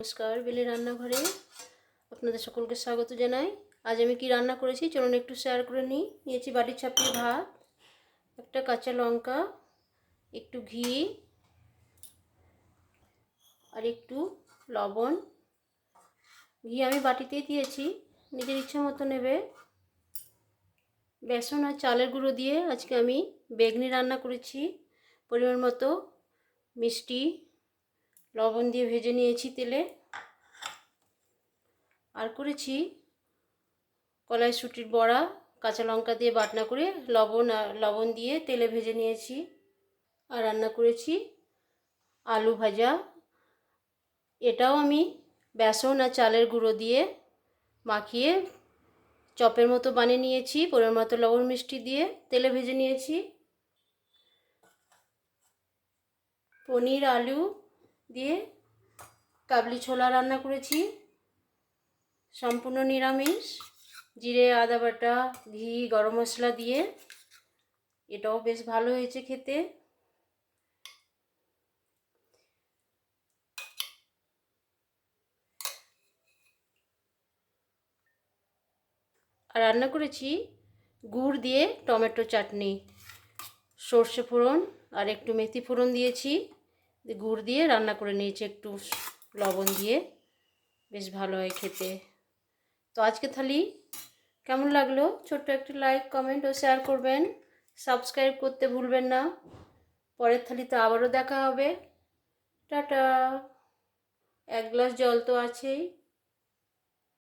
নমস্কার, বেলি রান্নাঘরে আপনাদের সকলকে স্বাগত জানাই। আজ আমি কি রান্না করেছি চলুন একটু শেয়ার করে নিই। নিয়েছি বাটি ছাপিয়ে ভাত, একটা কাঁচা লঙ্কা, একটু ঘি আর একটু লবণ। ঘি আমি বাটিতেই দিয়েছি, নিজের ইচ্ছা মতো নেবে। বেসন আর চালের গুঁড়ো দিয়ে আজকে আমি বেগনি রান্না করেছি। পরিমাণ মতো মিষ্টি লবণ দিয়ে ভেজে নিয়েছি তেলে। আর করেছি কড়াইশুঁটির বড়া, কাঁচা লঙ্কা দিয়ে বাটনা করে লবণ দিয়ে তেলে ভেজে নিয়েছি। আর রান্না করেছি আলু ভাজা। এটাও আমি বেসন আর চালের গুঁড়ো দিয়ে মাখিয়ে চপের মতো বানিয়ে নিয়েছি। পরিমাণ মতো লবণ মিষ্টি দিয়ে তেলে ভেজে নিয়েছি। পনির আলু দিয়ে কাবলি ছোলা রান্না করেছি, সম্পূর্ণ নিরামিষ। জিরে আদা বাটা, ঘি, গরম মশলা দিয়ে। এটাও বেশ ভালো হয়েছে খেতে। আর রান্না করেছি গুড় দিয়ে টমেটো চাটনি, সর্ষে ফোড়ন আর একটু মেথি ফোড়ন দিয়েছি, গুড় দিয়ে রান্না করে নিয়েছি একটু লবণ দিয়ে। বেশ ভালো হয় খেতে। তো আজকে থালি কেমন লাগলো ছোট্ট একটি লাইক, কমেন্ট ও শেয়ার করবেন। সাবস্ক্রাইব করতে ভুলবেন না। পরের থালিতে আবারও দেখা হবে। টাটা। এক গ্লাস জল তো আছেই।